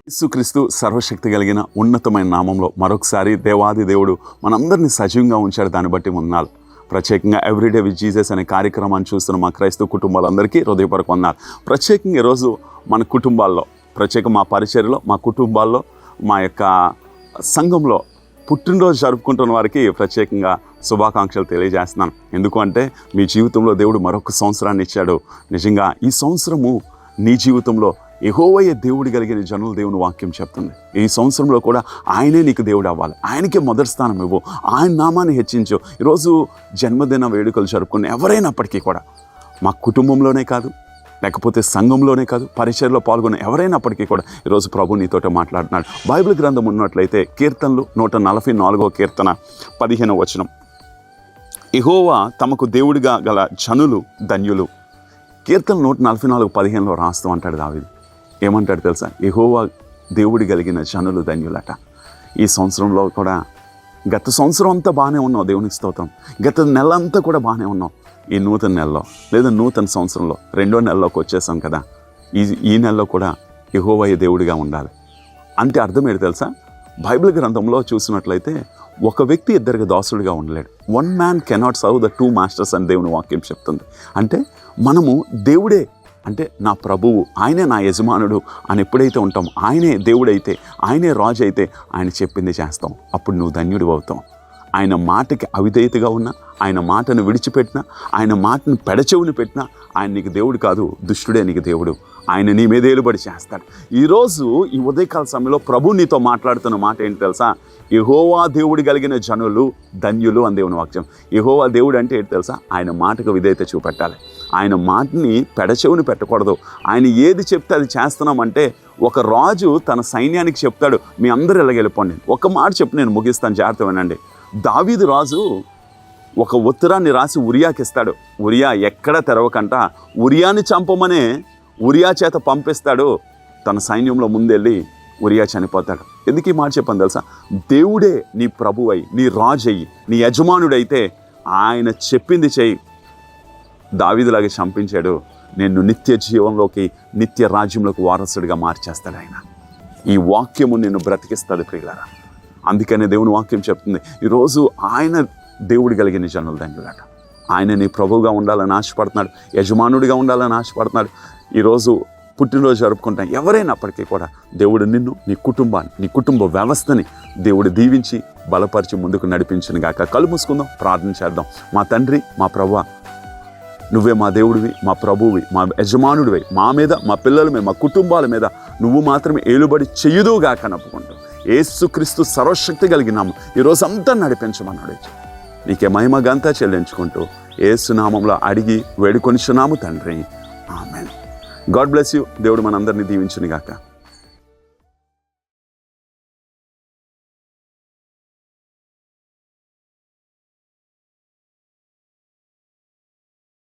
యేసుక్రీస్తు సర్వశక్తి కలిగిన ఉన్నతమైన నామంలో మరొకసారి దేవాది దేవుడు మనందరినీ సజీవంగా ఉంచాడు. దాన్ని బట్టి వందనాలు. ప్రత్యేకంగా ఎవ్రీడే విత్ జీసస్ అనే కార్యక్రమాన్ని చూస్తున్న మా క్రైస్తవ కుటుంబాలందరికీ హృదయపూర్వక వందనాలు. ప్రత్యేకంగా ఈరోజు మన కుటుంబాల్లో, ప్రత్యేకంగా మా పరిచర్యలో, మా కుటుంబాల్లో, మా యొక్క సంఘంలో పుట్టినరోజు జరుపుకుంటున్న వారికి ప్రత్యేకంగా శుభాకాంక్షలు తెలియజేస్తున్నాను. ఎందుకంటే మీ జీవితంలో దేవుడు మరొక సంవత్సరాన్ని ఇచ్చాడు. నిజంగా ఈ సంవత్సరము నీ జీవితంలో యెహోవాయే దేవుడు కలిగిన జనులు దేవుని వాక్యం చెప్తుంది. ఈ సంవత్సరంలో కూడా ఆయనే నీకు దేవుడు అవ్వాలి, ఆయనకే మొదటి స్థానం ఇవ్వు, ఆయన నామాన్ని హెచ్చించు. ఈరోజు జన్మదిన వేడుకలు జరుపుకున్న ఎవరైనప్పటికీ కూడా, మా కుటుంబంలోనే కాదు, లేకపోతే సంఘంలోనే కాదు, పరిచర్లో పాల్గొన్న ఎవరైనప్పటికీ కూడా ఈరోజు ప్రభు నీతోట మాట్లాడుతున్నాడు. బైబిల్ గ్రంథం ఉన్నట్లయితే కీర్తనలు 144వ కీర్తన 15వ వచనం, యెహోవా తమకు దేవుడిగా గల జనులు ధన్యులు. కీర్తన 144:15 రాస్తూ అంటాడు దావీదు. ఏమంటాడు తెలుసా? యెహోవా దేవుడి కలిగిన జనులు ధన్యులట. ఈ సంవత్సరంలో కూడా, గత సంవత్సరం అంతా బాగానే ఉన్నావు, దేవునికి స్తోత్రం. గత నెల అంతా కూడా బాగానే ఉన్నావు. ఈ నూతన నెలలో లేదా నూతన సంవత్సరంలో 2వ నెలలోకి వచ్చేసాం కదా, ఈ నెలలో కూడా యెహోవాయే దేవుడిగా ఉండాలి. అంటే అర్థం ఏంటి తెలుసా? బైబిల్ గ్రంథంలో చూసినట్లయితే ఒక వ్యక్తి ఇద్దరికి దాసుడిగా ఉండలేడు. 1 man cannot serve the 2 masters అని దేవుని వాక్యం చెప్తుంది. అంటే మనము దేవుడే, అంటే నా ప్రభువు, ఆయనే నా యజమానుడు అని ఎప్పుడైతే ఉంటామో, ఆయనే దేవుడైతే, ఆయనే రాజు అయితే ఆయన చెప్పింది చేస్తాం. అప్పుడు నువ్వు ధన్యుడు అవుతావు. ఆయన మాటకి అవిధేయతగా ఉన్నా, ఆయన మాటను విడిచిపెట్టినా, ఆయన మాటను పెడచెవుని పెట్టినా, ఆయన నీకు దేవుడు కాదు, దుష్టుడే నీకు దేవుడు. ఆయన నీ మీద ఏలుబడి చేస్తాడు. ఈరోజు ఈ ఉదయకాల సమయంలో ప్రభు నీతో మాట్లాడుతున్న మాట ఏంటి తెలుసా? యెహోవా దేవుడు కలిగిన జనులు ధన్యులు అని దేవుని వాక్యం. యెహోవా దేవుడు అంటే ఏంటి తెలుసా? ఆయన మాటకు విధేయత చూపెట్టాలి. ఆయన మాటని పెడచెవుని పెట్టకూడదు. ఆయన ఏది చెప్తే అది చేస్తున్నామంటే, ఒక రాజు తన సైన్యానికి చెప్తాడు, మీ అందరూ ఇలాగెళ్ళిపోండి. ఒక మాట చెప్పి నేను ముగిస్తాను, జాగ్రత్త వినండి. దావీదు రాజు ఒక ఉత్తరాన్ని రాసి ఉరియాకి ఇస్తాడు. ఉరియా ఎక్కడ తెరవకంట ఉరియాని చంపమనే ఉరియా చేత పంపిస్తాడు. తన సైన్యంలో ముందెళ్ళి ఉరియా చనిపోతాడు. ఎందుకు ఈ మాట చెప్పాను తెలుసా? దేవుడే నీ ప్రభువై, నీ రాజు అయ్యి, నీ యజమానుడైతే ఆయన చెప్పింది చెయ్యి. దావీదులాగా చంపించాడు. నిన్ను నిత్య జీవంలోకి, నిత్య రాజ్యంలోకి వారసుడిగా మార్చేస్తాడు ఆయన. ఈ వాక్యము నిన్ను బ్రతికిస్తుంది ప్రియులారా. అందుకనే దేవుని వాక్యం చెప్తుంది, ఈరోజు ఆయన దేవుడు కలిగిన జనులు ధన్యులట. ఆయన నీ ప్రభువుగా ఉండాలని ఆశపడుతున్నాడు, యజమానుడిగా ఉండాలని ఆశపడుతున్నాడు. ఈరోజు పుట్టినరోజు జరుపుకుంటాం ఎవరైనప్పటికీ కూడా దేవుడు నిన్ను, నీ కుటుంబాన్ని, నీ కుటుంబ వ్యవస్థని దేవుడు దీవించి బలపరిచి ముందుకు నడిపించును గాక. కళ్ళు మూసుకుందాం, ప్రార్థన చేద్దాం. మా తండ్రి, మా ప్రభువా, నువ్వే మా దేవుడివి, మా ప్రభువి, మా యజమానుడివి. మా మీద, మా పిల్లల మీద, మా కుటుంబాల మీద నువ్వు మాత్రమే ఏలుబడి చెయ్యుదువుగాక నప్పుకుంటూ యేసుక్రీస్తు సర్వశక్తి కలిగినాము ఈరోజు అంతా నడిపించమన్నాడు. నీకే మహిమ గంతా చెల్లించుకుంటూ యేసు నామంలో అడిగి వేడుకొనిచున్నాము తండ్రి. ఆమేన్. God bless you. దేవుడు మనందరినీ దీవించును గాక.